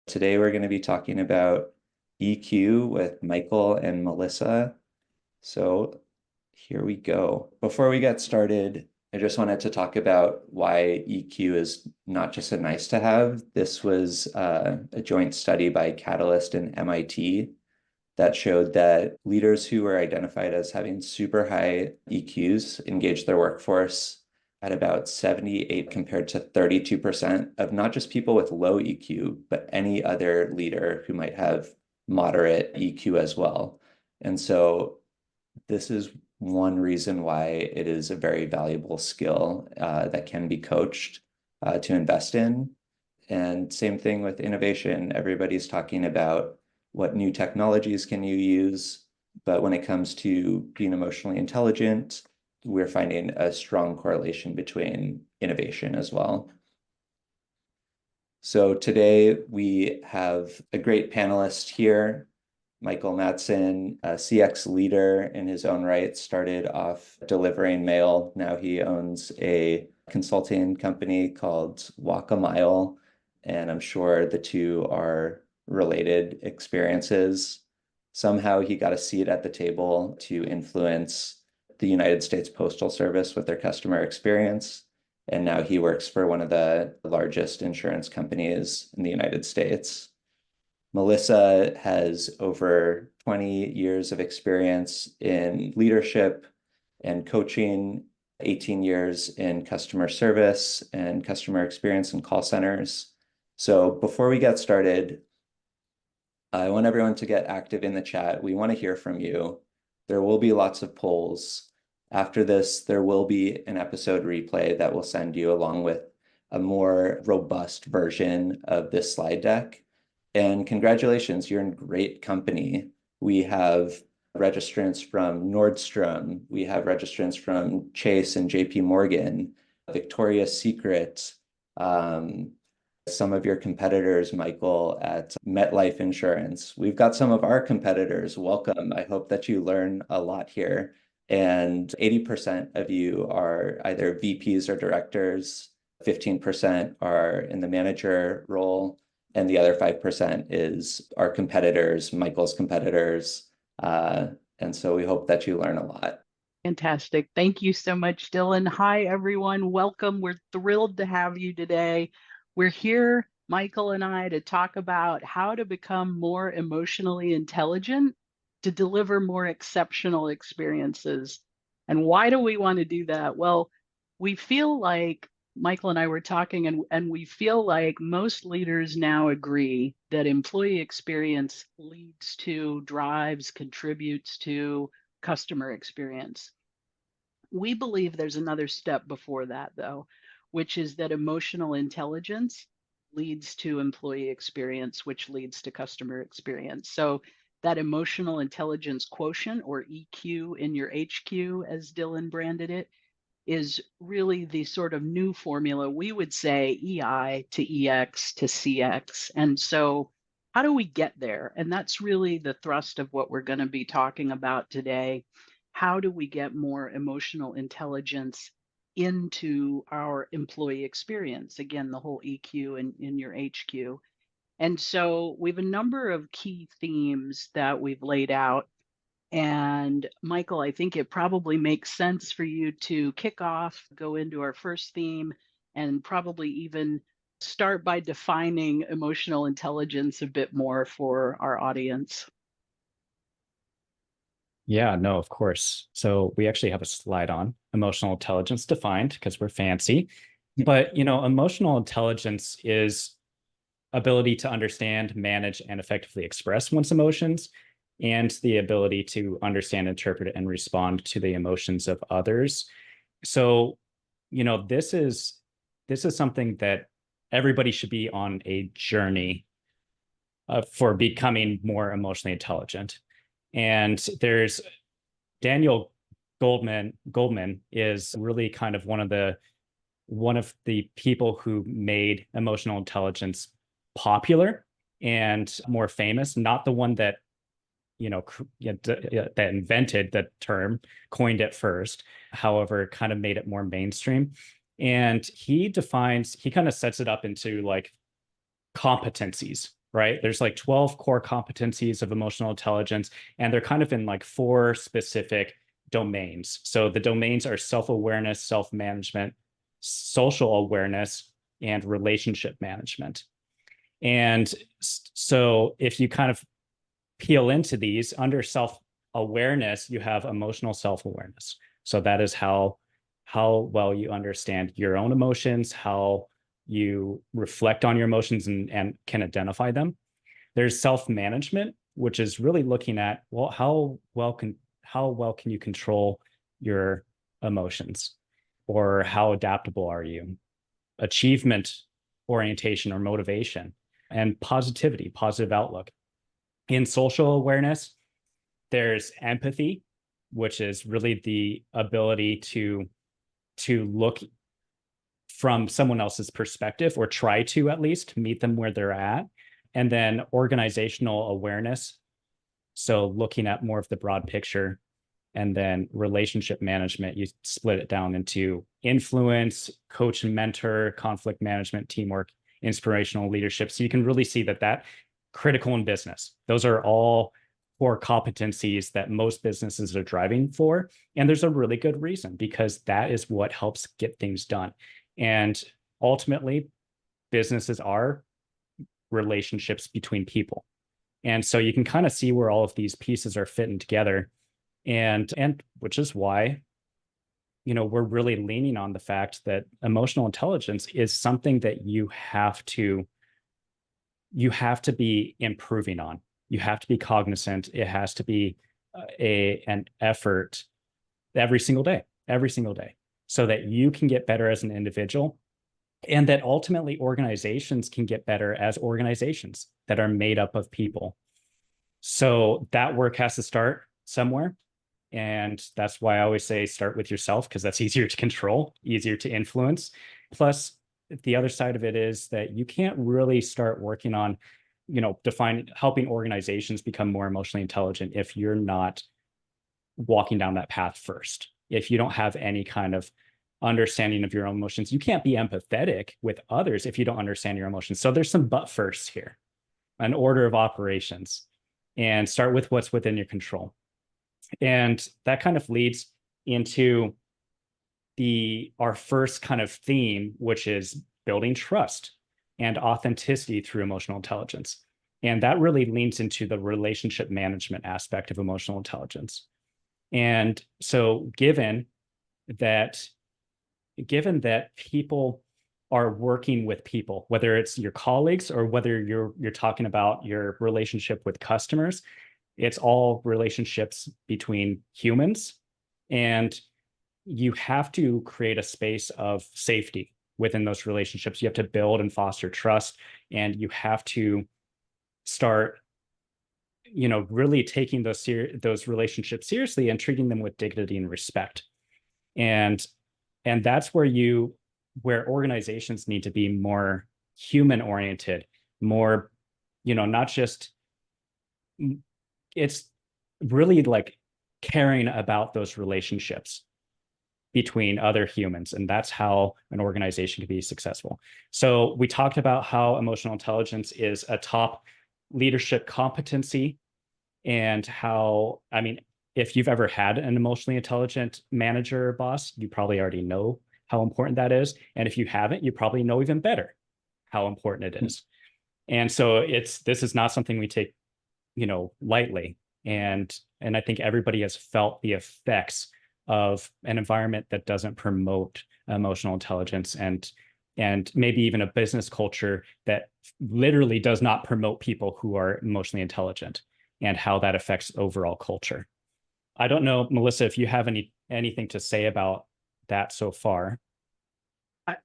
Today we're going to be talking about EQ with Michael and Melissa. So here we go. Before we get started, I just wanted to talk about why EQ is not just a nice to have. This was a joint study by Catalyst and MIT that showed that leaders who were identified as having super high EQs engaged their workforce at about 78 compared to 32% of not just people with low EQ, but any other leader who might have moderate EQ as well. And so this is one reason why it is a very valuable skill that can be coached to invest in. And same thing with innovation. Everybody's talking about what new technologies can you use, but when it comes to being emotionally intelligent, we're finding a strong correlation between innovation as well. So today we have a great panelist here, Michael Mattson, a CX leader in his own right, started off delivering mail. Now he owns a consulting company called Walk a Mile, and I'm sure the two are related experiences. Somehow he got a seat at the table to influence the United States Postal Service with their customer experience. And now he works for one of the largest insurance companies in the United States. Melissa has over 20 years of experience in leadership and coaching, 18 years in customer service and customer experience in call centers. So before we get started, I want everyone to get active in the chat. We want to hear from you. There will be lots of polls. After this, there will be an episode replay that will send you along with a more robust version of this slide deck. And congratulations, you're in great company. We have registrants from Nordstrom. We have registrants from Chase and JP Morgan, Victoria's Secret, some of your competitors, Michael, at MetLife Insurance. We've got some of our competitors. Welcome. I hope that you learn a lot here. And 80% of you are either VPs or directors, 15% are in the manager role, and the other 5% is our competitors, Michael's competitors. And so we hope that you learn a lot. Fantastic. Thank you so much, Dylan. Hi, everyone. Welcome. We're thrilled to have you today. We're here, Michael and I, to talk about how to become more emotionally intelligent to deliver more exceptional experiences. And why do we want to do that? Well, we feel like Michael and I were talking, and we feel like most leaders now agree that employee experience leads to, drives, contributes to customer experience. We believe there's another step before that, though, which is that emotional intelligence leads to employee experience, which leads to customer experience. So that emotional intelligence quotient, or EQ in your HQ, as Dylan branded it, is really the sort of new formula. We would say EI to EX to CX. And so how do we get there? And that's really the thrust of what we're going to be talking about today. How do we get more emotional intelligence into our employee experience? Again, the whole EQ in your HQ. And so we have a number of key themes that we've laid out. And Michael, I think it probably makes sense for you to kick off, go into our first theme, and probably even start by defining emotional intelligence a bit more for our audience. Yeah, no, of course. So we actually have a slide on emotional intelligence defined because we're fancy. But, emotional intelligence is ability to understand, manage, and effectively express one's emotions, and the ability to understand, interpret, and respond to the emotions of others. So, this is something that everybody should be on a journey for becoming more emotionally intelligent. And there's Daniel Goldman is really kind of one of the people who made emotional intelligence popular and more famous, not the one that that invented the term, coined it first, however, kind of made it more mainstream. And he kind of sets it up into like competencies, right? There's like 12 core competencies of emotional intelligence, and they're kind of in like 4 specific domains. So the domains are self-awareness, self-management, social awareness, and relationship management. And so if you kind of peel into these under self-awareness, you have emotional self-awareness. So that is how well you understand your own emotions, how you reflect on your emotions and can identify them. There's self-management, which is really looking at, well, how well can you control your emotions, or how adaptable are you? Achievement orientation or motivation, and positivity, positive outlook. In social awareness, there's empathy, which is really the ability to look from someone else's perspective, or try to at least meet them where they're at. And then organizational awareness, so looking at more of the broad picture. And then relationship management, you split it down into influence, coach and mentor, conflict management, teamwork, inspirational leadership. So you can really see that critical in business. Those are all core competencies that most businesses are driving for. And there's a really good reason, because that is what helps get things done. And ultimately, businesses are relationships between people. And so you can kind of see where all of these pieces are fitting together. And which is why, we're really leaning on the fact that emotional intelligence is something that you have to be improving on. You have to be cognizant. It has to be an effort every single day, so that you can get better as an individual, and that ultimately organizations can get better as organizations that are made up of people. So that work has to start somewhere. And that's why I always say start with yourself, because that's easier to control, easier to influence. Plus, the other side of it is that you can't really start working on, helping organizations become more emotionally intelligent if you're not walking down that path first. If you don't have any kind of understanding of your own emotions, you can't be empathetic with others if you don't understand your emotions. So there's some but first here, an order of operations, and start with what's within your control. And that kind of leads into our first kind of theme, which is building trust and authenticity through emotional intelligence. And that really leans into the relationship management aspect of emotional intelligence. And so given that people are working with people, whether it's your colleagues or whether you're talking about your relationship with customers, it's all relationships between humans, and you have to create a space of safety within those relationships. You have to build and foster trust, and you have to start, really taking those relationships seriously and treating them with dignity and respect. And that's where organizations need to be more human oriented, more, not just, it's really like caring about those relationships between other humans. And that's how an organization can be successful. So we talked about how emotional intelligence is a top leadership competency, and how, if you've ever had an emotionally intelligent manager or boss, you probably already know how important that is. And if you haven't, you probably know even better how important it is. And so this is not something we take, lightly. And I think everybody has felt the effects of an environment that doesn't promote emotional intelligence, and maybe even a business culture that literally does not promote people who are emotionally intelligent, and how that affects overall culture. I don't know, Melissa, if you have anything to say about that so far.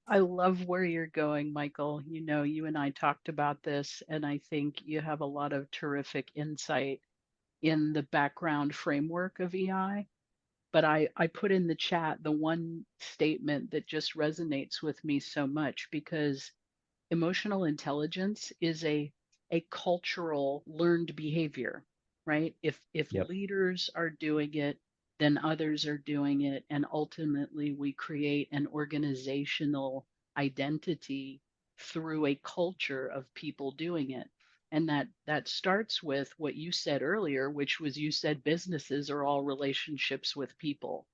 I love where you're going, Michael. You and I talked about this, and I think you have a lot of terrific insight in the background framework of EI. But I put in the chat the one statement that just resonates with me so much, because emotional intelligence is a cultural learned behavior, right? If Yep. leaders are doing it, then others are doing it, and ultimately we create an organizational identity through a culture of people doing it. And that starts with what you said earlier, which was you said businesses are all relationships with people.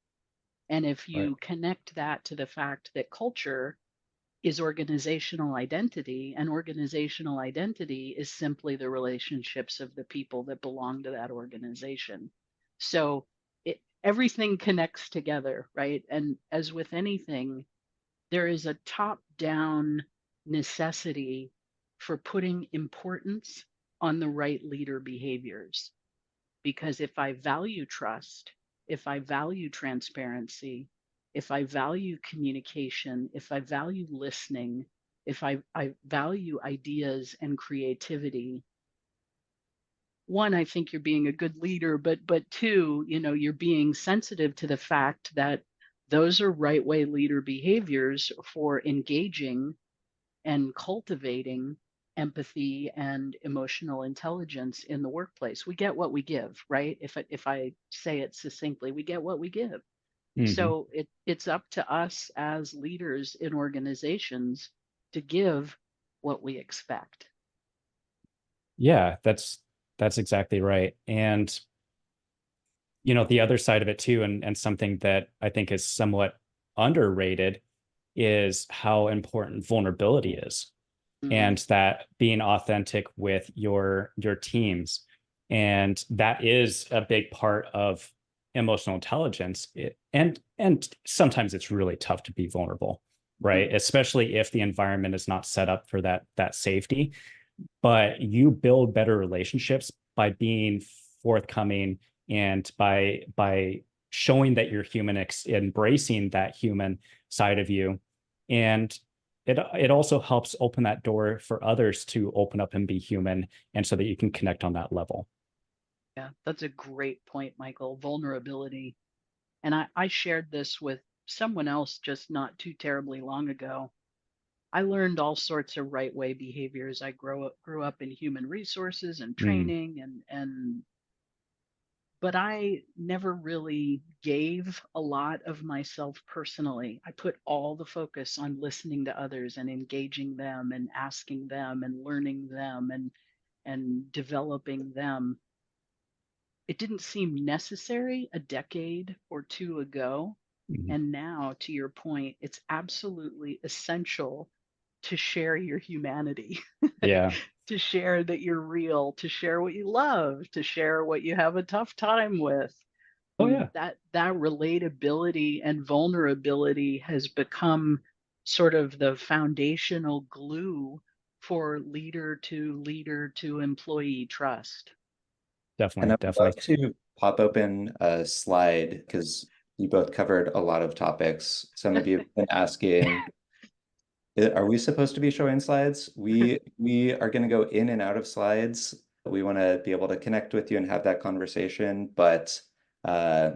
And if Right. you connect that to the fact that culture is organizational identity, and organizational identity is simply the relationships of the people that belong to that organization. So everything connects together, right? And as with anything, there is a top down necessity for putting importance on the right leader behaviors. Because if I value trust, if I value transparency, if I value communication, if I value listening, if I value ideas and creativity, one, I think you're being a good leader, but two, you're being sensitive to the fact that those are right way leader behaviors for engaging and cultivating empathy and emotional intelligence in the workplace. We get what we give, right? If I say it succinctly, we get what we give. Hmm. So it's up to us as leaders in organizations to give what we expect. Yeah, that's exactly right. And the other side of it too, and something that I think is somewhat underrated is how important vulnerability is, Mm-hmm. and that being authentic with your teams. And that is a big part of emotional intelligence. And sometimes it's really tough to be vulnerable, right? Especially if the environment is not set up for that safety. But you build better relationships by being forthcoming, and by showing that you're human, embracing that human side of you. And it also helps open that door for others to open up and be human, and so that you can connect on that level. Yeah, that's a great point, Michael. Vulnerability. And I shared this with someone else just not too terribly long ago. I learned all sorts of right way behaviors. I grew up in human resources and Mm, training, and but I never really gave a lot of myself personally. I put all the focus on listening to others and engaging them and asking them and learning them and developing them. It didn't seem necessary a decade or two ago. mhm. And now, to your point, it's absolutely essential to share your humanity, Yeah. to share that you're real, to share what you love, to share what you have a tough time with. Oh yeah, That relatability and vulnerability has become sort of the foundational glue for leader to employee trust. And definitely, I would love definitely. to pop open a slide because you both covered a lot of topics. Some of you have been asking, are we supposed to be showing slides? We are going to go in and out of slides. We want to be able to connect with you and have that conversation, but uh,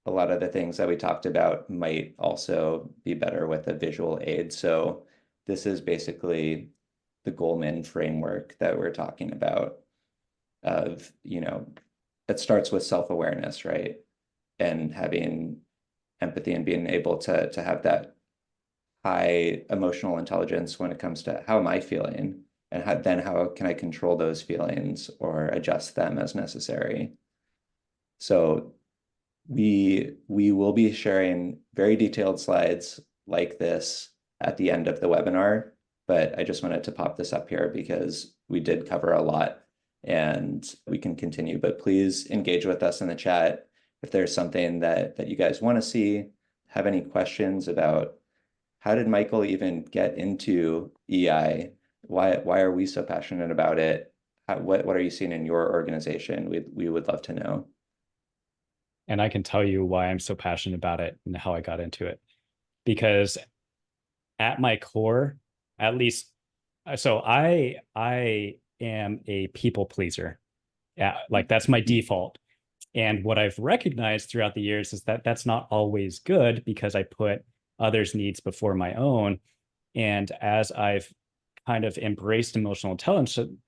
a lot of the things that we talked about might also be better with a visual aid. So this is basically the Goldman framework that we're talking about of, it starts with self-awareness, right? And having empathy and being able to have that high emotional intelligence when it comes to how am I feeling, and how can I control those feelings or adjust them as necessary. So we will be sharing very detailed slides like this at the end of the webinar, but I just wanted to pop this up here because we did cover a lot and we can continue. But please engage with us in the chat if there's something that you guys want to see, have any questions about how did Michael even get into EI? Why are we so passionate about it? What are you seeing in your organization? We would love to know. And I can tell you why I'm so passionate about it and how I got into it. Because at my core, at least, so I am a people pleaser. Yeah, like that's my default. And what I've recognized throughout the years is that that's not always good, because I put others' needs before my own. And as I've kind of embraced emotional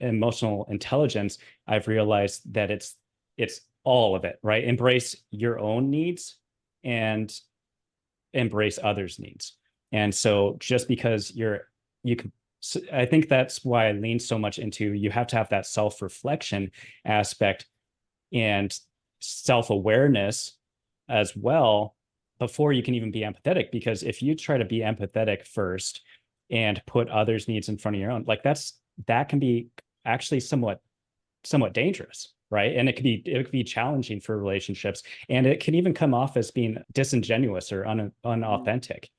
intelligence, I've realized that it's all of it, right? Embrace your own needs and embrace others' needs. And so just because you can So I think that's why I lean so much into, you have to have that self-reflection aspect and self-awareness as well before you can even be empathetic. Because if you try to be empathetic first and put others' needs in front of your own, like that can be actually somewhat dangerous, right? And it could be challenging for relationships, and it can even come off as being disingenuous or unauthentic,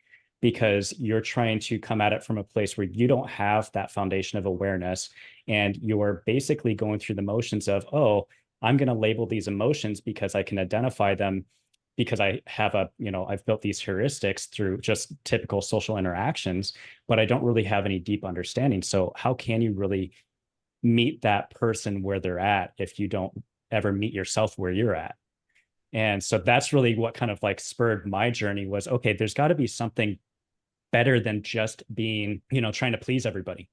because you're trying to come at it from a place where you don't have that foundation of awareness, and you're basically going through the motions of, oh, I'm going to label these emotions because I can identify them, because I have I've built these heuristics through just typical social interactions, but I don't really have any deep understanding. So how can you really meet that person where they're at if you don't ever meet yourself where you're at? And so that's really what kind of like spurred my journey was, okay, there's got to be something better than just being, trying to please everybody.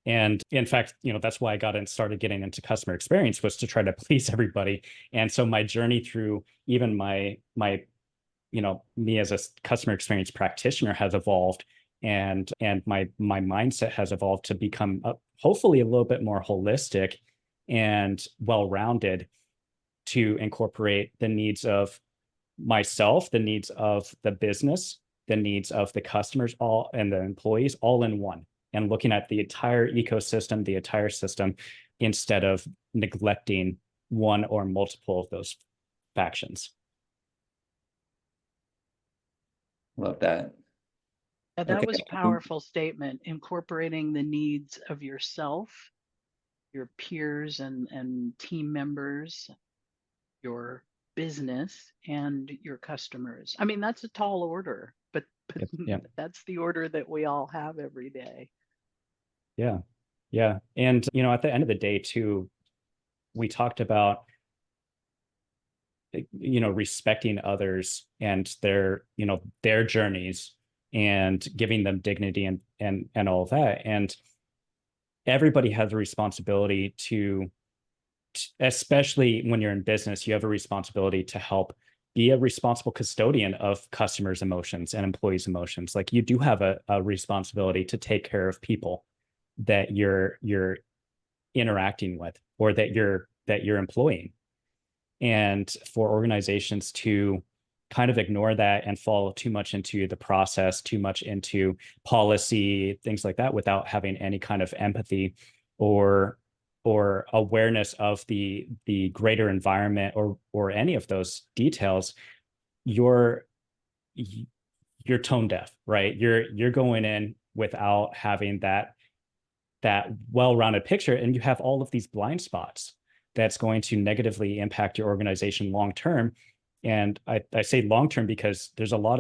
And in fact, that's why I started getting into customer experience, was to try to please everybody. And so my journey through even me as a customer experience practitioner has evolved, and my mindset has evolved to become hopefully a little bit more holistic and well-rounded, to incorporate the needs of myself, the needs of the business, the needs of the customers, all, and the employees, all in one, and looking at the entire ecosystem, the entire system, instead of neglecting one or multiple of those factions. Love that. Yeah, that Okay. was a powerful statement, incorporating the needs of yourself, your peers and team members, your business, and your customers. I mean, that's a tall order, but Yeah. that's the order that we all have every day. Yeah. Yeah. And, at the end of the day, too, we talked about, respecting others and their journeys, and giving them dignity and all of that. And everybody has a responsibility to, especially when you're in business, you have a responsibility to help be a responsible custodian of customers' emotions and employees' emotions. Like, you do have a responsibility to take care of people that you're interacting with, or that you're employing. And for organizations to kind of ignore that and fall too much into the process, too much into policy, things like that, without having any kind of empathy or awareness of the greater environment, or any of those details, you're tone deaf, right? You're going in without having that well-rounded picture, and you have all of these blind spots that's going to negatively impact your organization long term. And I say long term because there's a lot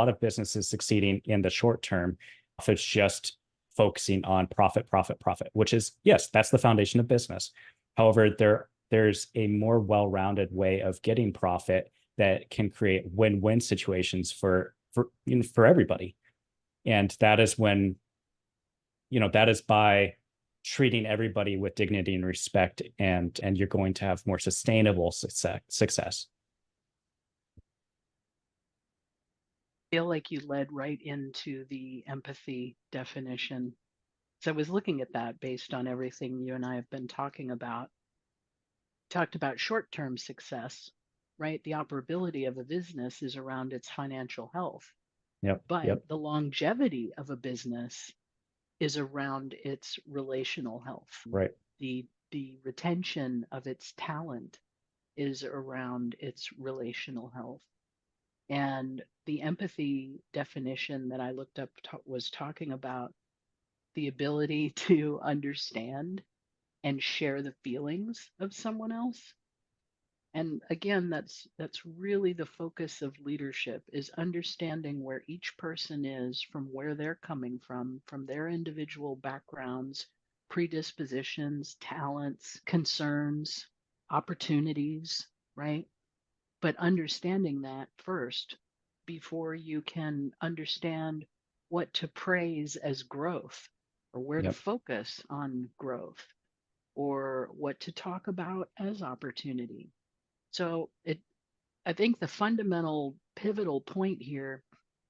of businesses succeeding in the short term if it's just focusing on profit, which is, yes, that's the foundation of business. However, there's a more well-rounded way of getting profit that can create win-win situations for everybody. And that is when, that is by treating everybody with dignity and respect, and you're going to have more sustainable success. I feel like you led right into the empathy definition. So I was looking at that based on everything you and I have been talking about. Talked about short-term success, right? The operability of a business is around its financial health, but the longevity of a business is around its relational health. Right. The retention of its talent is around its relational health. And the empathy definition that I looked up was talking about the ability to understand and share the feelings of someone else. And again, that's really the focus of leadership, is understanding where each person is, from where they're coming from their individual backgrounds, predispositions, talents, concerns, opportunities, right? But understanding that first before you can understand what to praise as growth, or where to focus on growth, or what to talk about as opportunity. So I think the fundamental pivotal point here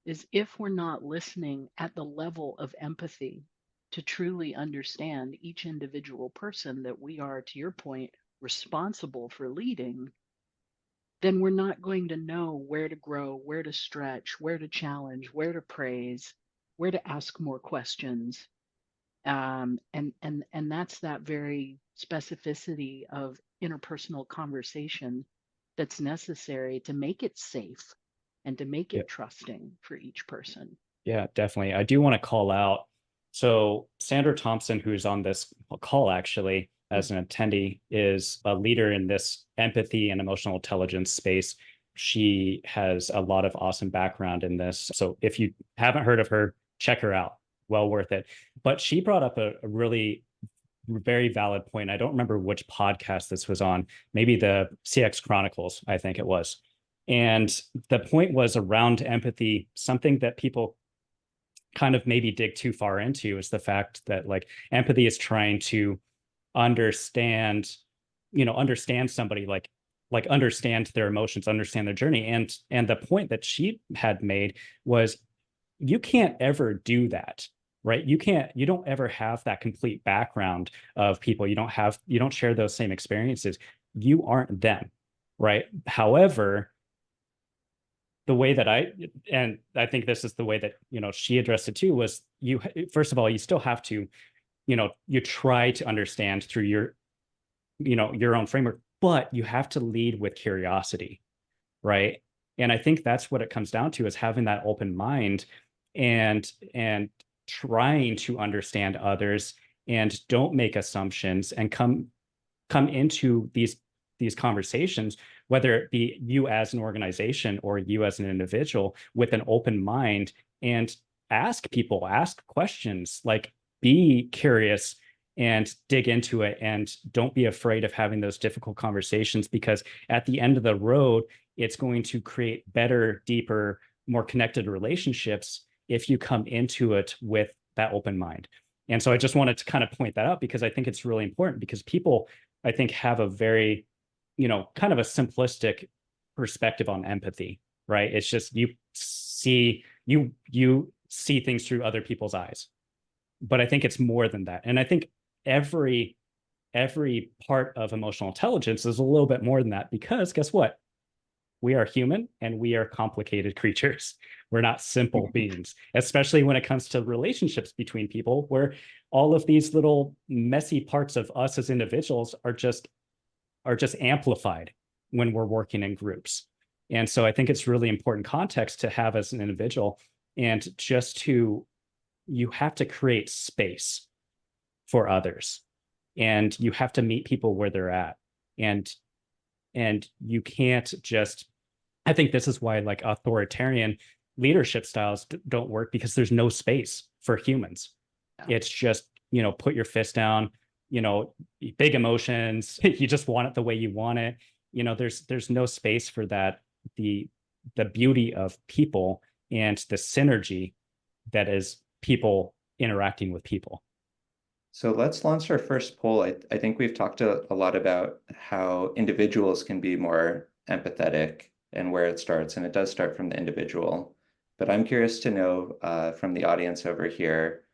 is, if we're not listening at the level of empathy, to truly understand each individual person that we are, to your point, responsible for leading, then we're not going to know where to grow, where to stretch, where to challenge, where to praise, where to ask more questions. And that's that very specificity of interpersonal conversation that's necessary to make it safe and to make Yeah. it trusting for each person. Yeah, definitely. I do want to call out. So Sandra Thompson, who's on this call actually as an attendee, is a leader in this empathy and emotional intelligence space. She has a lot of awesome background in this. So if you haven't heard of her, check her out. Well worth it. But she brought up a really very valid point. I don't remember which podcast this was on, maybe the CX Chronicles, I think it was. And the point was around empathy, something that people kind of maybe dig too far into is the fact that like empathy is trying to understand, understand somebody, like understand their emotions, understand their journey. And the point that she had made was you can't ever do that, right? You don't ever have that complete background of people. You don't share those same experiences. You aren't them, right? However, the way that and I think this is the way that, she addressed it too, was you, first of all, you still have to, you try to understand through your own framework, but you have to lead with curiosity, right? And I think that's what it comes down to, is having that open mind and trying to understand others, and don't make assumptions, and come into these conversations, whether it be you as an organization or you as an individual, with an open mind, and ask questions, like be curious and dig into it, and don't be afraid of having those difficult conversations, because at the end of the road, it's going to create better, deeper, more connected relationships if you come into it with that open mind. And so I just wanted to kind of point that out, because I think it's really important, because people, I think, have a very, kind of a simplistic perspective on empathy, right? It's just you see things through other people's eyes. But I think it's more than that. And I think every part of emotional intelligence is a little bit more than that, because guess what? We are human and we are complicated creatures. We're not simple beings, especially when it comes to relationships between people, where all of these little messy parts of us as individuals are just amplified when we're working in groups. And so I think it's really important context to have as an individual, and you have to create space for others, and you have to meet people where they're at. And you can't just, I think this is why like authoritarian leadership styles don't work, because there's no space for humans. It's just, put your fist down, big emotions. You just want it the way you want it. There's no space for that. The beauty of people and the synergy that is people interacting with people. So let's launch our first poll. I think we've talked a lot about how individuals can be more empathetic and where it starts, and it does start from the individual. But I'm curious to know from the audience over here,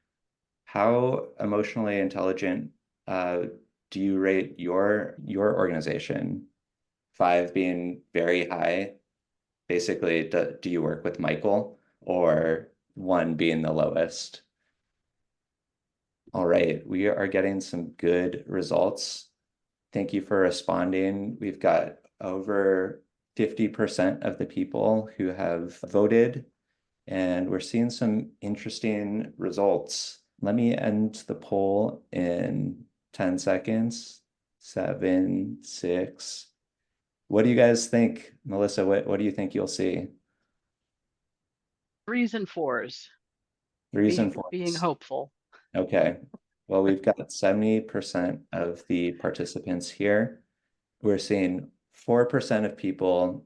how emotionally intelligent do you rate your organization? 5 being very high. Basically, do you work with Michael? Or 1 being the lowest? All right, we are getting some good results. Thank you for responding. We've got over 50% of the people who have voted, and we're seeing some interesting results. Let me end the poll in 10 seconds. 7, 6. What do you guys think? Melissa, what do you think you'll see? 3s and 4s. 3s and Being 4s. hopeful. Okay. Well, we've got 70% of the participants here. We're seeing 4% of people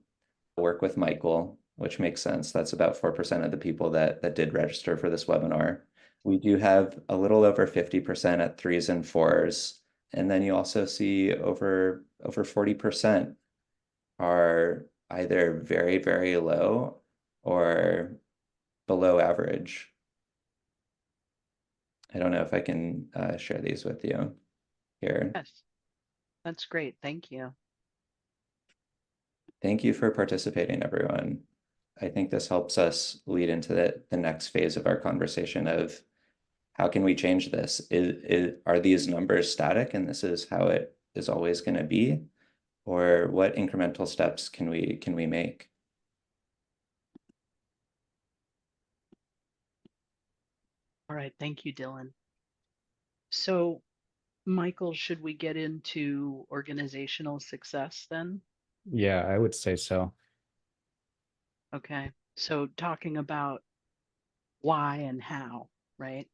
work with Michael, which makes sense. That's about 4% of the people that did register for this webinar. We do have a little over 50% at 3s and 4s. And then you also see over 40% are either very, very low or below average. I don't know if I can share these with you here. Yes, that's great. Thank you. Thank you for participating, everyone. I think this helps us lead into the next phase of our conversation of how can we change this? Are these numbers static and this is how it is always going to be? Or what incremental steps can we make? All right. Thank you, Dylan. So, Michael, should we get into organizational success then? Yeah, I would say so. Okay. So, talking about why and how, right?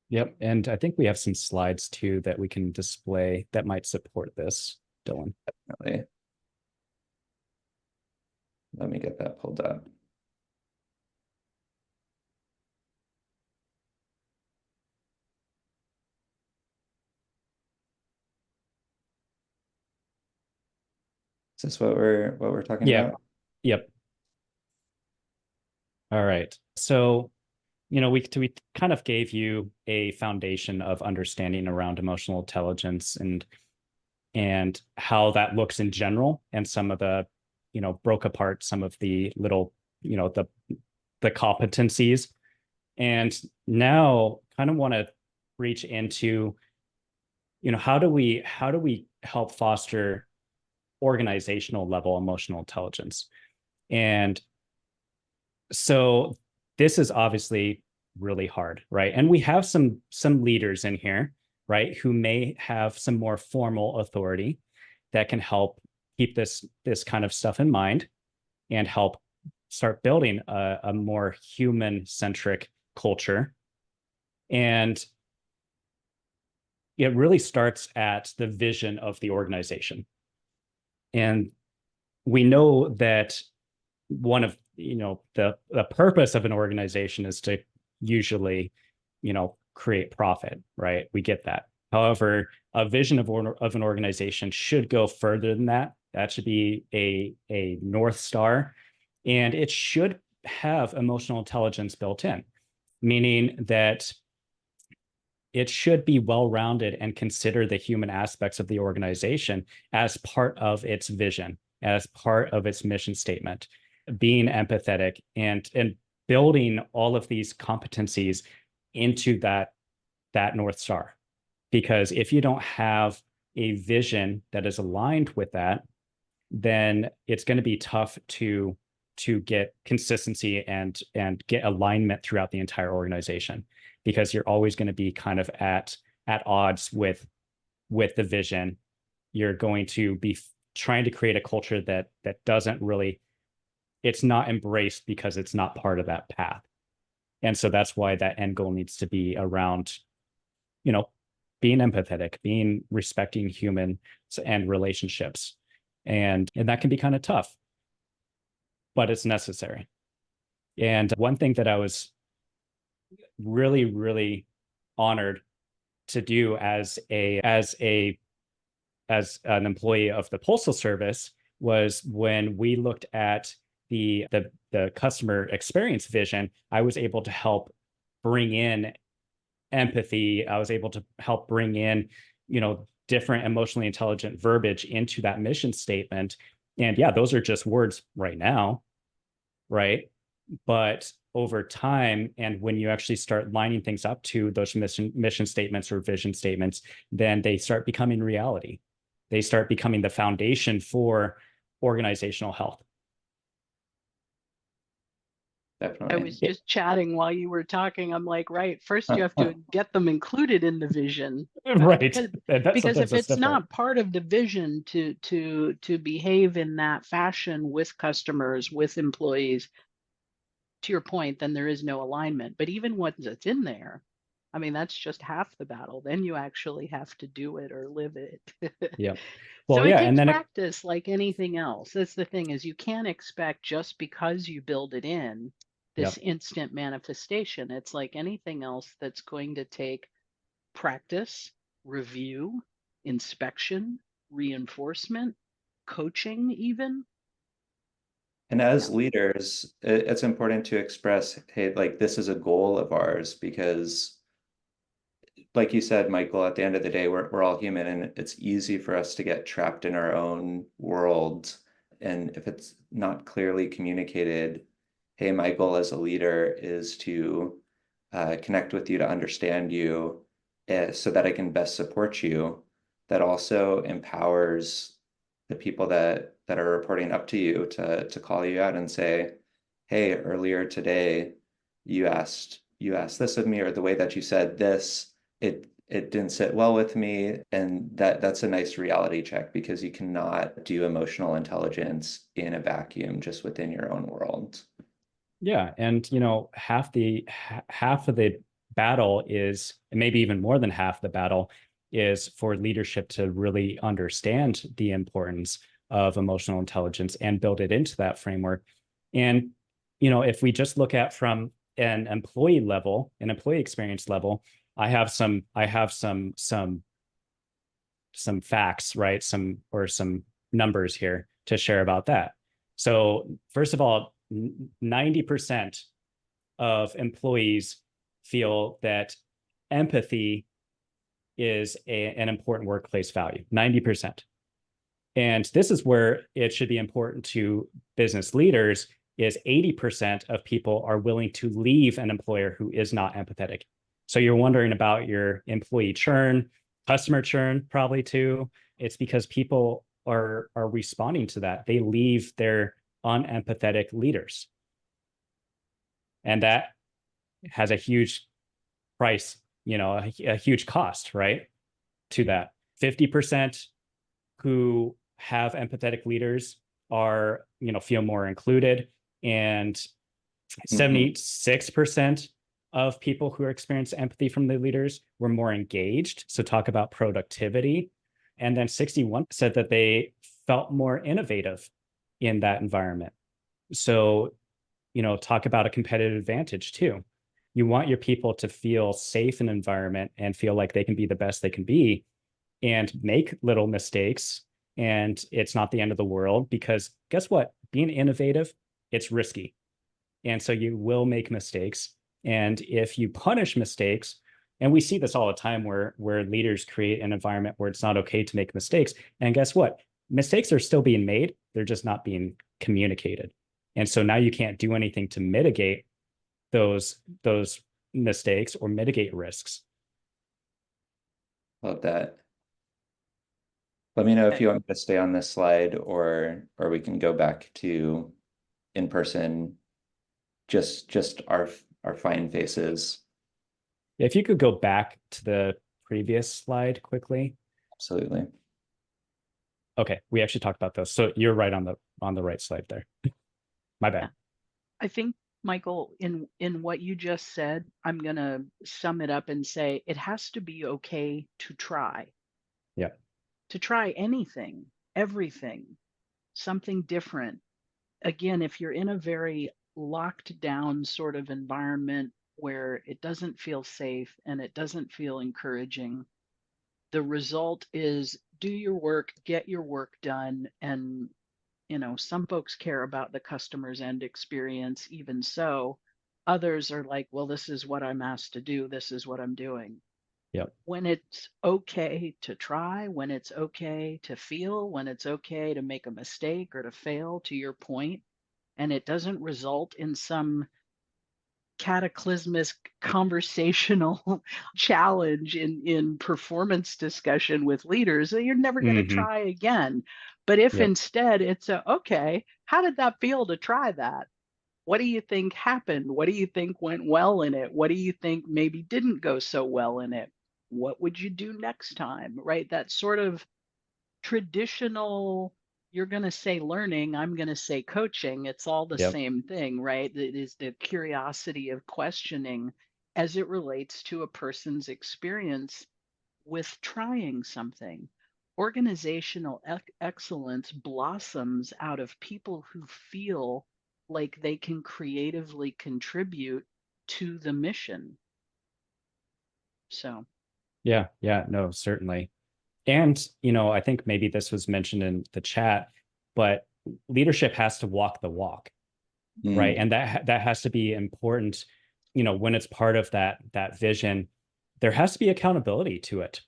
Yep. And I think we have some slides too that we can display that might support this, Dylan. Definitely. Let me get that pulled up. Is this what we're talking Yeah. about? Yep. All right. So, we kind of gave you a foundation of understanding around emotional intelligence and how that looks in general, and some of the, broke apart some of the little, the competencies. And now kind of want to reach into, how do we help foster organizational level emotional intelligence? And so this is obviously really hard, right? And we have some leaders in here, right, who may have some more formal authority that can help keep this kind of stuff in mind and help start building a more human centric culture. And it really starts at the vision of the organization. And we know that one of the purpose of an organization is to usually create profit, right? We get that. However, a vision of an organization should go further than that. That should be a North Star, and it should have emotional intelligence built in, meaning that it should be well-rounded and consider the human aspects of the organization as part of its vision, as part of its mission statement, being empathetic and building all of these competencies into that North Star. Because if you don't have a vision that is aligned with that, then it's going to be tough to get consistency and get alignment throughout the entire organization, because you're always going to be kind of at odds with the vision. You're going to be trying to create a culture that doesn't really, it's not embraced because it's not part of that path. And so that's why that end goal needs to be around, being empathetic, being respecting humans and relationships. And that can be kind of tough, but it's necessary. And one thing that I was really, really honored to do as an employee of the Postal Service was when we looked at the customer experience vision. I was able to help bring in empathy. I was able to help bring in, different emotionally intelligent verbiage into that mission statement. And yeah, those are just words right now, right? But over time, and when you actually start lining things up to those mission statements or vision statements, then they start becoming reality. They start becoming the foundation for organizational health. Definitely. I was just chatting while you were talking. I'm like, right, first you have to get them included in the vision. Right. Because if it's not part of the vision to behave in that fashion with customers, with employees, to your point, then there is no alignment. But even once it's in there, I mean, that's just half the battle. Then you actually have to do it or live it. Yeah. Well, So it yeah, takes and then practice like anything else. That's the thing, is you can't expect just because you build it in this instant manifestation. It's like anything else that's going to take practice, review, inspection, reinforcement, coaching even. And as leaders, it's important to express, hey, like this is a goal of ours because like you said, Michael, at the end of the day, we're all human and it's easy for us to get trapped in our own world. And if it's not clearly communicated, hey, my goal as a leader is to connect with you to understand you so that I can best support you. That also empowers the people that are reporting up to you to call you out and say, hey, earlier today you asked this of me, or the way that you said this, it didn't sit well with me. And that's a nice reality check because you cannot do emotional intelligence in a vacuum just within your own world. Yeah, and half of the battle is, and maybe even more than half the battle is for leadership to really understand the importance of emotional intelligence and build it into that framework. And if we just look at from an employee level, an employee experience level, I have some facts, right? Some numbers here to share about that. So first of all, 90% of employees feel that empathy is an important workplace value, 90%. And this is where it should be important to business leaders is 80% of people are willing to leave an employer who is not empathetic. So you're wondering about your employee churn, customer churn, probably too. It's because people are responding to that. They leave their unempathetic leaders. And that has a huge price, a huge cost, right? To that. 50% who have empathetic leaders are, feel more included. And 76% of people who experience empathy from the leaders were more engaged. So talk about productivity. And then 61 said that they felt more innovative in that environment. So, talk about a competitive advantage too. You want your people to feel safe in an environment and feel like they can be the best they can be and make little mistakes. And it's not the end of the world because guess what? Being innovative, it's risky. And so you will make mistakes. And if you punish mistakes, and we see this all the time where leaders create an environment where it's not okay to make mistakes. And guess what? Mistakes are still being made. They're just not being communicated. And so now you can't do anything to mitigate those mistakes or mitigate risks. Love that. Let me know if you want me to stay on this slide or we can go back to in person, just our fine faces. If you could go back to the previous slide quickly. Absolutely. Okay, we actually talked about those. So you're right on the right slide there. My bad. I think, Michael, in what you just said, I'm going to sum it up and say it has to be okay to try. Yeah. To try anything, everything, something different. Again, if you're in a very locked down sort of environment where it doesn't feel safe and it doesn't feel encouraging, the result is do your work, get your work done. And, some folks care about the customer's end experience. Even so, others are like, well, this is what I'm asked to do. This is what I'm doing. Yep. When it's okay to try, when it's okay to feel, when it's okay to make a mistake or to fail, to your point, and it doesn't result in some cataclysmic conversational challenge in performance discussion with leaders, you're never going to try again. But if instead it's okay, how did that feel to try that? What do you think happened? What do you think went well in it? What do you think maybe didn't go so well in it? What would you do next time? Right? That sort of traditional, you're going to say learning, I'm going to say coaching. It's all the same thing, right? It is the curiosity of questioning as it relates to a person's experience with trying something. Organizational excellence blossoms out of people who feel like they can creatively contribute to the mission. So, Yeah, no, certainly. And, I think maybe this was mentioned in the chat, but leadership has to walk the walk, right? And that has to be important. When it's part of that vision, there has to be accountability to it,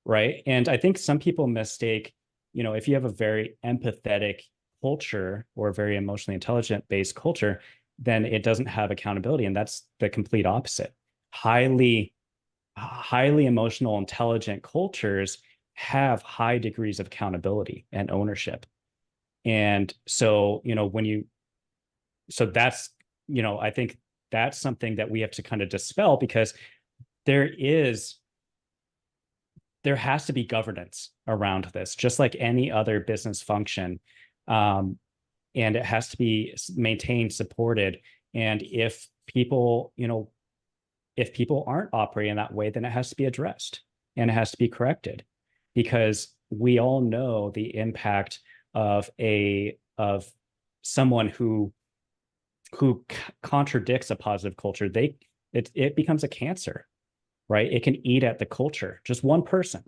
right? And I think some people mistake, if you have a very empathetic culture or a very emotionally intelligent based culture, then it doesn't have accountability. And that's the complete opposite. Highly emotional, intelligent cultures have high degrees of accountability and ownership. And so, that's, I think that's something that we have to kind of dispel, because there has to be governance around this, just like any other business function. And it has to be maintained, supported. And if people aren't operating that way, then it has to be addressed and it has to be corrected, because we all know the impact of someone who contradicts a positive culture. It becomes a cancer, right? It can eat at the culture. Just one person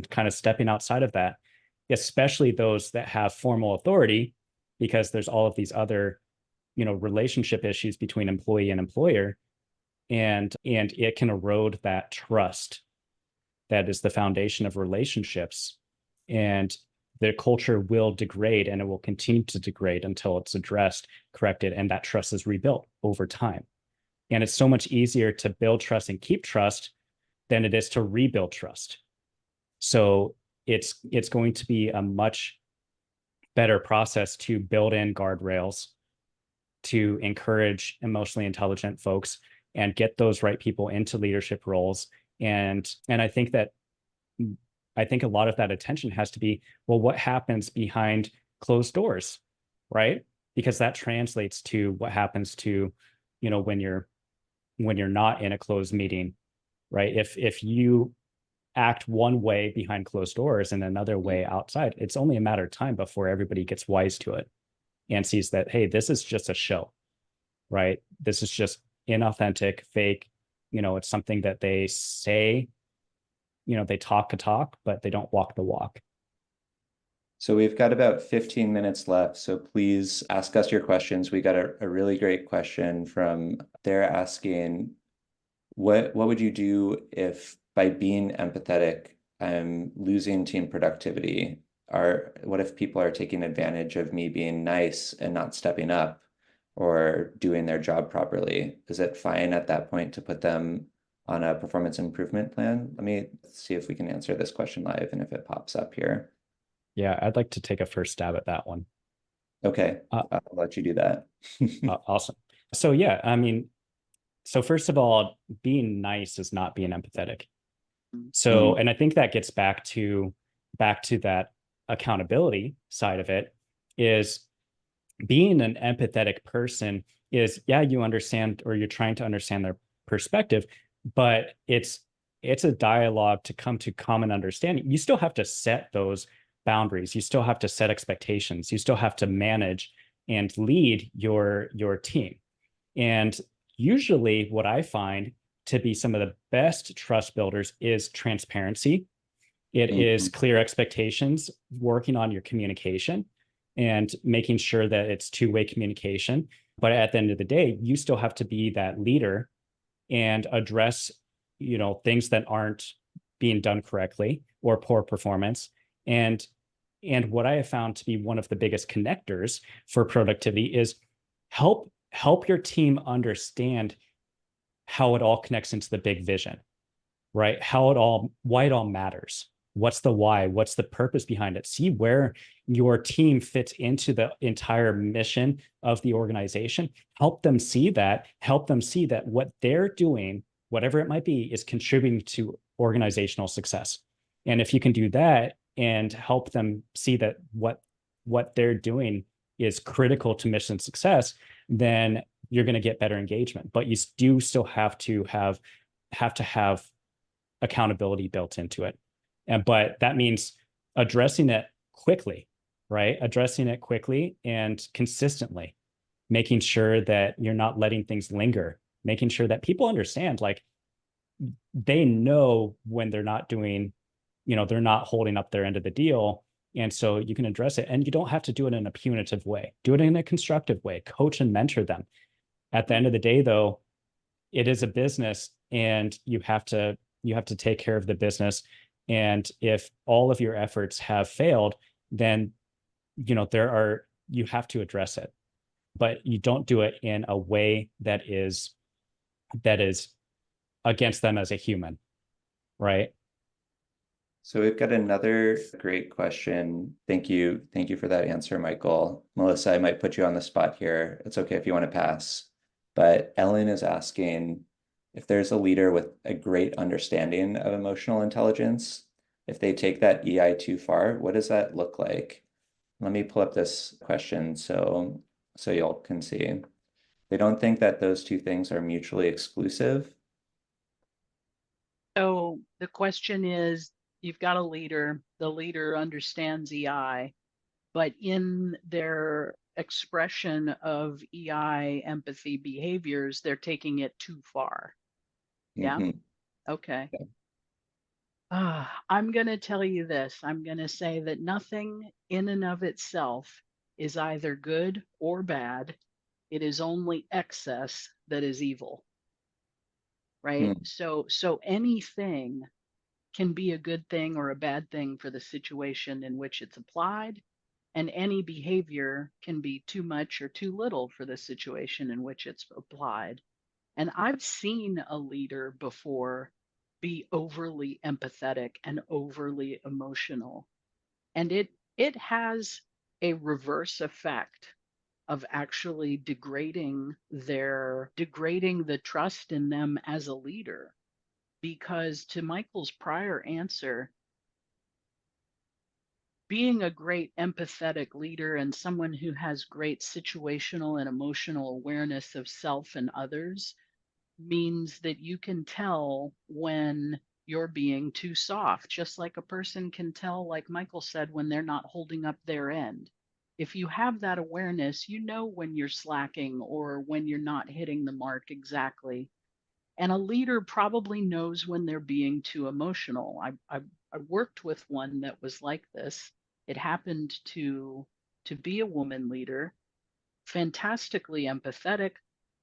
kind of stepping outside of that, especially those that have formal authority, because there's all of these other, relationship issues between employee and employer. And it can erode that trust that is the foundation of relationships. And the culture will degrade, and it will continue to degrade until it's addressed, corrected, and that trust is rebuilt over time. And it's so much easier to build trust and keep trust than it is to rebuild trust. So it's going to be a much better process to build in guardrails, to encourage emotionally intelligent folks and get those right people into leadership roles. And I think a lot of that attention has to be, well, what happens behind closed doors, right? Because that translates to what happens to, when you're not in a closed meeting, right? If you act one way behind closed doors and another way outside, it's only a matter of time before everybody gets wise to it and sees that, hey, this is just a show, right? This is just inauthentic, fake. It's something that they say, they talk a talk, but they don't walk the walk. So we've got about 15 minutes left. So please ask us your questions. We got a really great question from, they're asking, what would you do if by being empathetic, I'm losing team productivity? What if people are taking advantage of me being nice and not stepping up or doing their job properly? Is it fine at that point to put them on a performance improvement plan? Let me see if we can answer this question live and if it pops up here. Yeah, I'd like to take a first stab at that one. Okay, I'll let you do that. Awesome. So yeah, so first of all, being nice is not being empathetic. So, and I think that gets back to that accountability side of it, is being an empathetic person is, yeah, you understand, or you're trying to understand their perspective, but it's a dialogue to come to common understanding. You still have to set those boundaries. You still have to set expectations. You still have to manage and lead your team. And usually what I find to be some of the best trust builders is transparency. It is clear expectations, working on your communication and making sure that it's two-way communication. But at the end of the day, you still have to be that leader and address, things that aren't being done correctly or poor performance. And what I have found to be one of the biggest connectors for productivity is help your team understand how it all connects into the big vision, right? Why it all matters. What's the why? What's the purpose behind it? See where your team fits into the entire mission of the organization. Help them see that what they're doing, whatever it might be, is contributing to organizational success. And if you can do that and help them see that what they're doing is critical to mission success, then you're going to get better engagement. But you do still have to have accountability built into it. But that means addressing it quickly, right? Addressing it quickly and consistently, making sure that you're not letting things linger, making sure that people understand, like, they know when they're not doing, they're not holding up their end of the deal, And so you can address it, and you don't have to do it in a punitive way. Do it in a constructive way. Coach and mentor them. At the end of the day, though, it is a business, and you have to take care of the business. And if all of your efforts have failed, then you have to address it. But you don't do it in a way that is against them as a human, right? So we've got another great question. Thank you. Thank you for that answer, Michael. Melissa, I might put you on the spot here. It's okay if you want to pass. But Ellen is asking if there's a leader with a great understanding of emotional intelligence, if they take that EI too far, what does that look like? Let me pull up this question so y'all can see. They don't think that those two things are mutually exclusive. So the question is, you've got a leader, the leader understands EI, but in their expression of EI empathy behaviors, they're taking it too far. Yeah. Mhm. Okay. I'm going to tell you this. I'm going to say that nothing in and of itself is either good or bad. It is only excess that is evil, right? Mm. So anything can be a good thing or a bad thing for the situation in which it's applied, and any behavior can be too much or too little for the situation in which it's applied. And I've seen a leader before be overly empathetic and overly emotional. And it has a reverse effect of actually degrading the trust in them as a leader. Because to Michael's prior answer, being a great empathetic leader and someone who has great situational and emotional awareness of self and others means that you can tell when you're being too soft, just like a person can tell, like Michael said, when they're not holding up their end. If you have that awareness, you know when you're slacking or when you're not hitting the mark exactly. And a leader probably knows when they're being too emotional. I worked with one that was like this. It happened to be a woman leader, fantastically empathetic,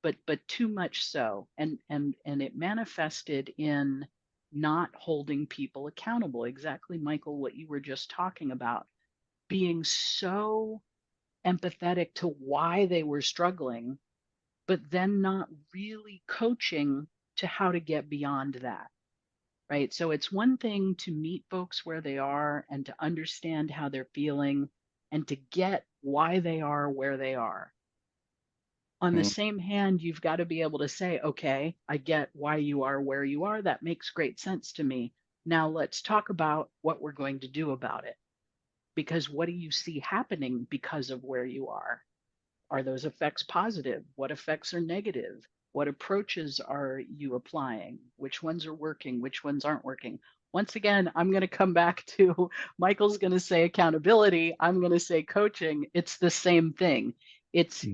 but too much so, and it manifested in not holding people accountable. Exactly, Michael, what you were just talking about, being so empathetic to why they were struggling, but then not really coaching to how to get beyond that. Right. So it's one thing to meet folks where they are and to understand how they're feeling and to get why they are where they are. On the Mm. same hand, you've got to be able to say, okay, I get why you are where you are. That makes great sense to me. Now let's talk about what we're going to do about it. Because what do you see happening because of where you are? Are those effects positive? What effects are negative? What approaches are you applying? Which ones are working? Which ones aren't working? Once again, I'm going to come back to Michael's going to say accountability. I'm going to say coaching. It's the same thing. It's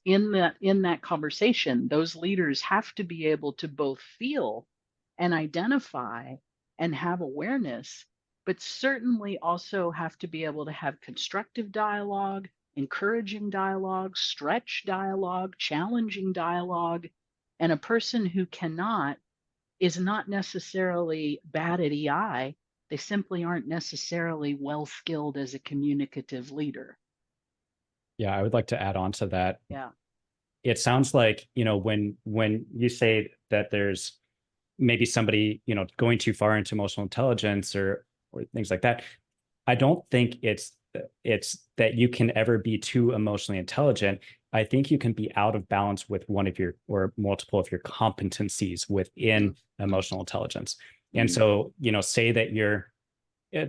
in that conversation. Those leaders have to be able to both feel and identify and have awareness, but certainly also have to be able to have constructive dialogue, encouraging dialogue, stretch dialogue, challenging dialogue. And a person who cannot is not necessarily bad at EI. They simply aren't necessarily well skilled as a communicative leader. Yeah, I would like to add on to that. Yeah. It sounds like, when you say that there's maybe somebody, going too far into emotional intelligence or things like that, I don't think it's that you can ever be too emotionally intelligent. I think you can be out of balance with one of your or multiple of your competencies within emotional intelligence. And so, say that you're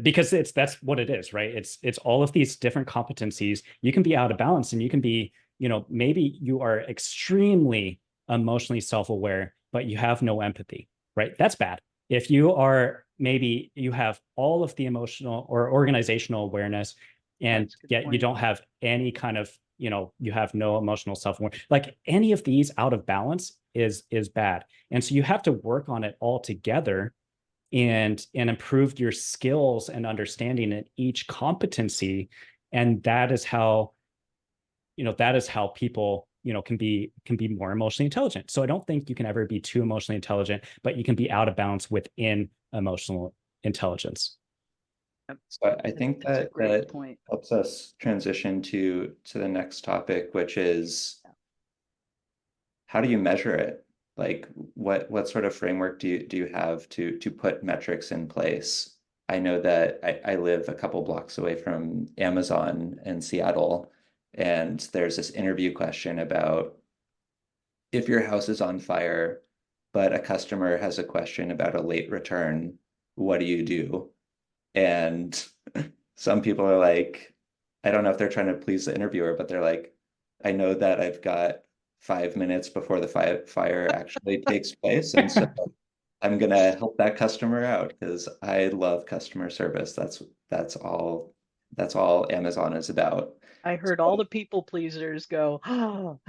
because that's what it is, right? It's all of these different competencies. You can be out of balance, and you can be, maybe you are extremely emotionally self-aware, but you have no empathy, right? That's bad. If you are, maybe you have all of the emotional or organizational awareness, and yet you don't have any kind of, you have no emotional self-awareness, like any of these out of balance is bad. And so you have to work on it all together and improved your skills and understanding in each competency. And that is how, people, can be more emotionally intelligent. So I don't think you can ever be too emotionally intelligent, but you can be out of balance within emotional intelligence. So I think That's a that great point. helps us transition to the next topic, which is how do you measure it? Like what sort of framework do you have to put metrics in place? I know that I live a couple blocks away from Amazon in Seattle, and there's this interview question about if your house is on fire, but a customer has a question about a late return, what do you do? And some people are like, I don't know if they're trying to please the interviewer, but they're like, I know that I've got 5 minutes before the fire actually takes place. And so I'm gonna help that customer out because I love customer service. That's all Amazon is about. I heard all the people pleasers go, oh.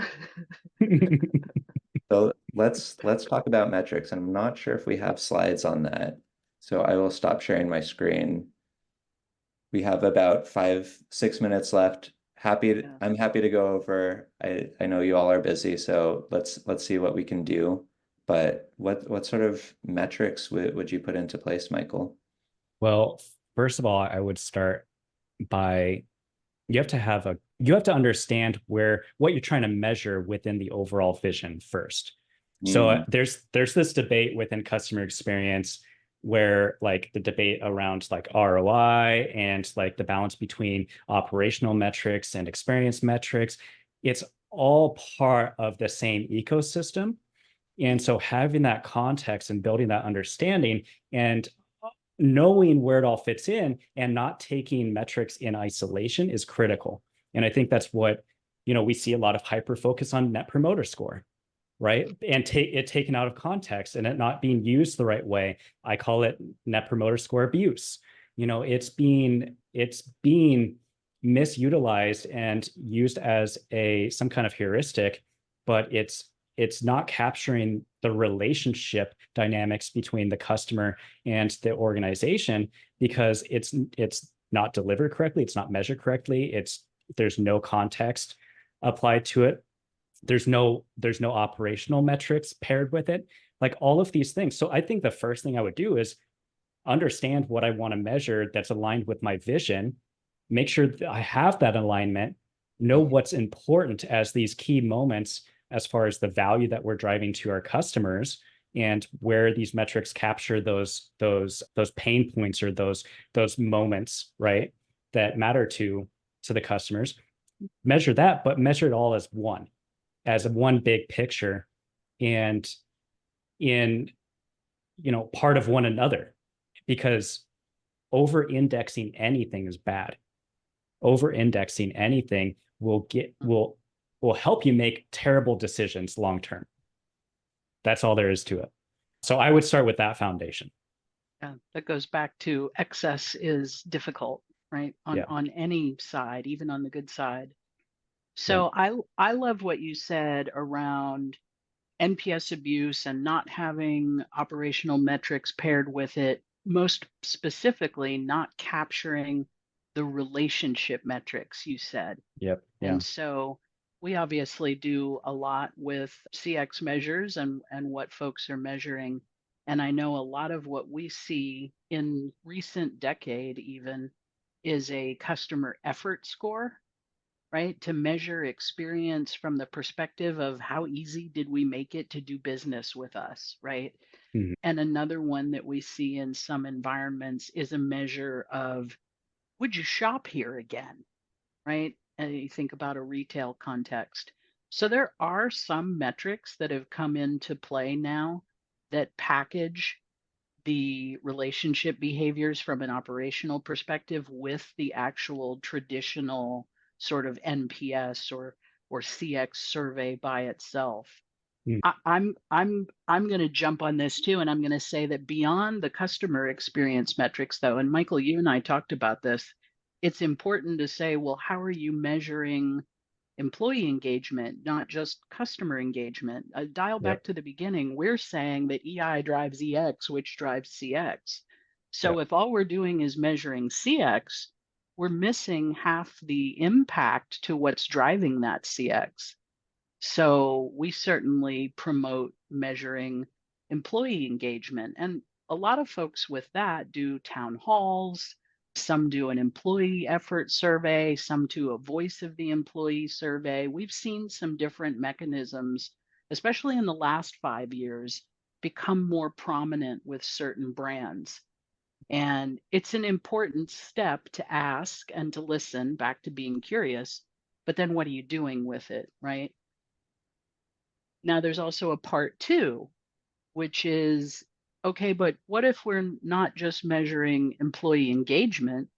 So let's talk about metrics. And I'm not sure if we have slides on that. So I will stop sharing my screen. We have about 6 minutes left. Yeah. I'm happy to go over. I know you all are busy, so let's see what we can do. But what sort of metrics would you put into place, Michael? Well, first of all, I would start by you have to understand what you're trying to measure within the overall vision first. So Mm, there's this debate within customer experience where like the debate around like ROI and like the balance between operational metrics and experience metrics, it's all part of the same ecosystem. And so having that context and building that understanding and knowing where it all fits in and not taking metrics in isolation is critical. And I think that's what, we see a lot of hyper focus on net promoter score, right? And it taken out of context and it not being used the right way. I call it net promoter score abuse. It's being misutilized and used as some kind of heuristic, but it's not capturing the relationship dynamics between the customer and the organization because it's not delivered correctly, it's not measured correctly, there's no context applied to it, there's no operational metrics paired with it, like all of these things. So I think the first thing I would do is understand what I want to measure that's aligned with my vision, make sure that I have that alignment, know what's important as these key moments as far as the value that we're driving to our customers and where these metrics capture those pain points or those moments, right, that matter to the customers. Measure that, but measure it all as one big picture and in part of one another, because over indexing anything is bad. Over indexing anything will help you make terrible decisions long term. That's all there is to it. So I would start with that foundation. Yeah, that goes back to excess is difficult, right? On any side, even on the good side. So I love what you said around NPS abuse and not having operational metrics paired with it, most specifically not capturing the relationship metrics you said. Yep. Yeah. And so we obviously do a lot with CX measures and what folks are measuring. And I know a lot of what we see in recent decade even is a customer effort score, right? To measure experience from the perspective of how easy did we make it to do business with us, right? Mhm. And another one that we see in some environments is a measure of would you shop here again, right? And you think about a retail context. So there are some metrics that have come into play now that package the relationship behaviors from an operational perspective with the actual traditional sort of NPS or CX survey by itself. Mm. I'm going to jump on this too, and I'm going to say that beyond the customer experience metrics, though, and Michael, you and I talked about this, it's important to say, well, how are you measuring employee engagement, not just customer engagement. Dial back Yep. to the beginning. We're saying that EI drives EX, which drives CX. So Yep. if all we're doing is measuring CX, we're missing half the impact to what's driving that CX. So we certainly promote measuring employee engagement. And a lot of folks with that do town halls, some do an employee effort survey, some do a voice of the employee survey. We've seen some different mechanisms, especially in the last 5 years, become more prominent with certain brands. And it's an important step to ask and to listen, back to being curious. But then what are you doing with it, right? Now, there's also a part two, which is okay, but what if we're not just measuring employee engagement?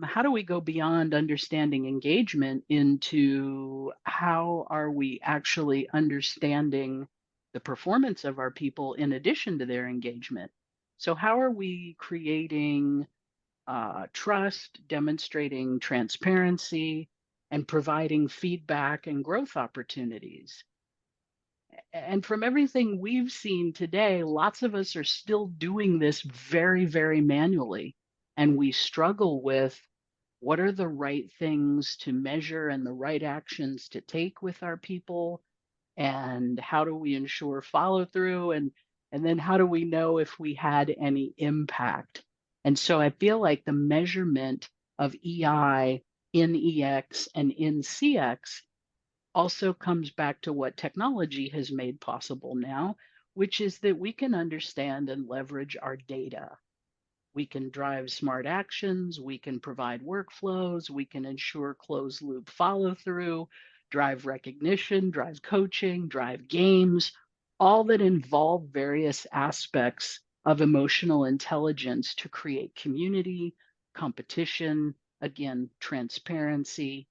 How do we go beyond understanding engagement into how are we actually understanding the performance of our people in addition to their engagement? So, how are we creating trust, demonstrating transparency, and providing feedback and growth opportunities? And from everything we've seen today, lots of us are still doing this very, very manually. And we struggle with what are the right things to measure and the right actions to take with our people, and how do we ensure follow through, and then how do we know if we had any impact? And so I feel like the measurement of EI in EX and in CX also comes back to what technology has made possible now, which is that we can understand and leverage our data. We can drive smart actions, we can provide workflows, we can ensure closed loop follow through, drive recognition, drive coaching, drive games, all that involve various aspects of emotional intelligence to create community, competition, again, transparency,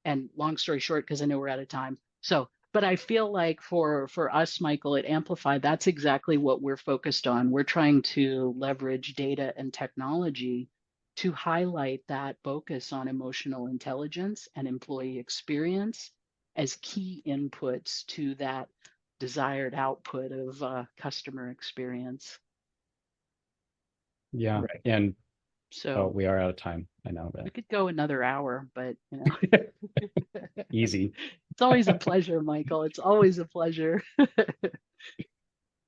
and long story short, because I know we're out of time. So, but I feel like for us, Michael, at Amplify, that's exactly what we're focused on. We're trying to leverage data and technology to highlight that focus on emotional intelligence and employee experience as key inputs to that desired output of customer experience. Yeah. Right. And So we are out of time. I know we that. could go another hour, but you know. Easy. It's always a pleasure, Michael. It's always a pleasure.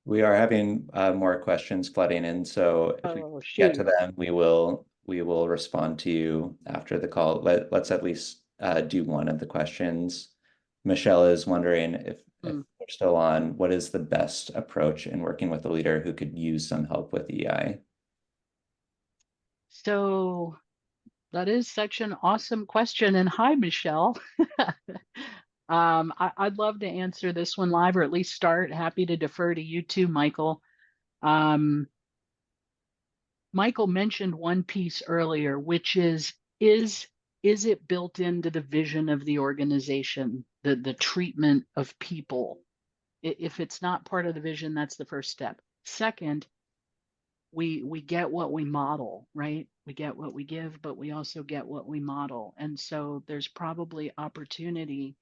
We are having more questions flooding in, so if we Oh, get to shoot. them, we will respond to you after the call. Let's at least do one of the questions. Michelle is wondering if Mm. we're still on, what is the best approach in working with a leader who could use some help with EI? So that is such an awesome question. And hi, Michelle. I'd love to answer this one live, or at least start. Happy to defer to you too, Michael. Um, Michael mentioned one piece earlier, which is it built into the vision of the organization, the treatment of people? If it's not part of the vision, that's the first step. Second, we get what we model, right? We get what we give, but we also get what we model. And so there's probably opportunity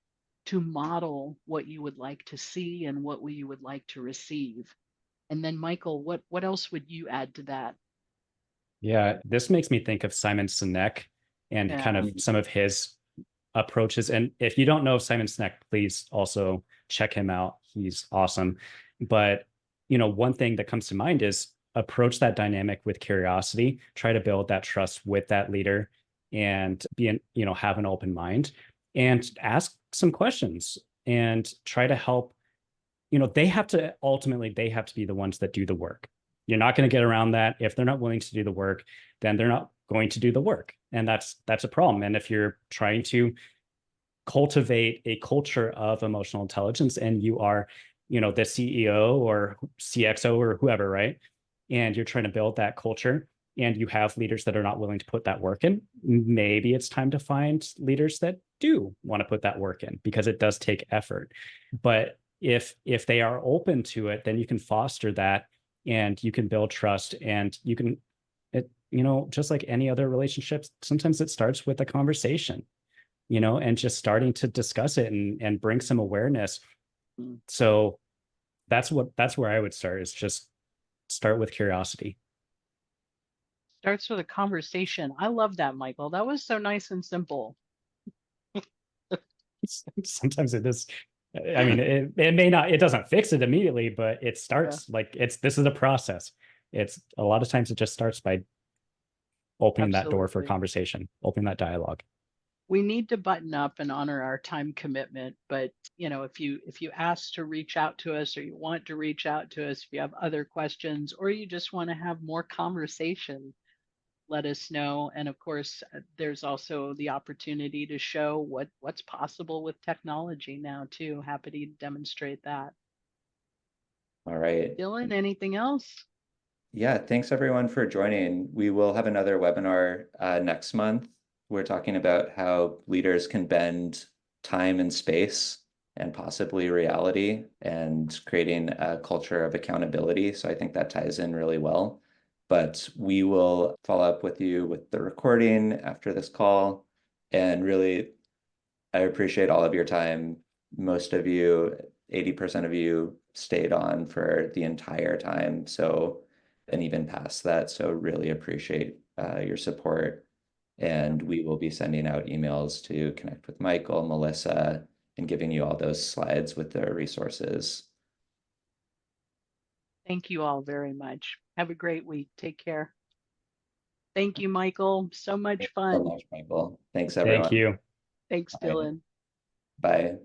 to model what you would like to see and what you would like to receive. And then Michael, what else would you add to that? Yeah, this makes me think of Simon Sinek and kind Yeah. of some of his approaches. And if you don't know Simon Sinek, please also check him out. He's awesome. But, one thing that comes to mind is approach that dynamic with curiosity, try to build that trust with that leader and have an open mind and ask some questions and try to help. They have to be the ones that do the work. You're not going to get around that. If they're not willing to do the work, then they're not going to do the work. And that's a problem. And if you're trying to cultivate a culture of emotional intelligence and you are, the CEO or CXO or whoever, right? And you're trying to build that culture and you have leaders that are not willing to put that work in, maybe it's time to find leaders that do want to put that work in because it does take effort. But if they are open to it, then you can foster that and you can build trust and you can, just like any other relationships, sometimes it starts with a conversation. and just starting to discuss it and bring some awareness. So that's where I would start, is just start with curiosity. Starts with a conversation. I love that, Michael. That was so nice and simple. Sometimes it is. I mean, it may not, it doesn't fix it immediately, but it starts like this is a process. It's a lot of times it just starts by opening that door for Absolutely. conversation, opening that dialogue. We need to button up and honor our time commitment, but if you ask to reach out to us, or you want to reach out to us, if you have other questions, or you just want to have more conversation, let us know. And of course, there's also the opportunity to show what's possible with technology now too. Happy to demonstrate that. All right. Dylan, anything else? Yeah, thanks everyone for joining. We will have another webinar next month. We're talking about how leaders can bend time and space and possibly reality, and creating a culture of accountability. So I think that ties in really well. But we will follow up with you with the recording after this call. And really, I appreciate all of your time. Most of you, 80% of you, stayed on for the entire time. So, and even past that. So really appreciate your support. And we will be sending out emails to connect with Michael, Melissa, and giving you all those slides with the resources. Thank you all very much. Have a great week. Take care. Thank you, Michael. So much Thanks so fun. much, Michael. Thanks, Thank everyone. you. Thanks, Bye. Dylan. Bye.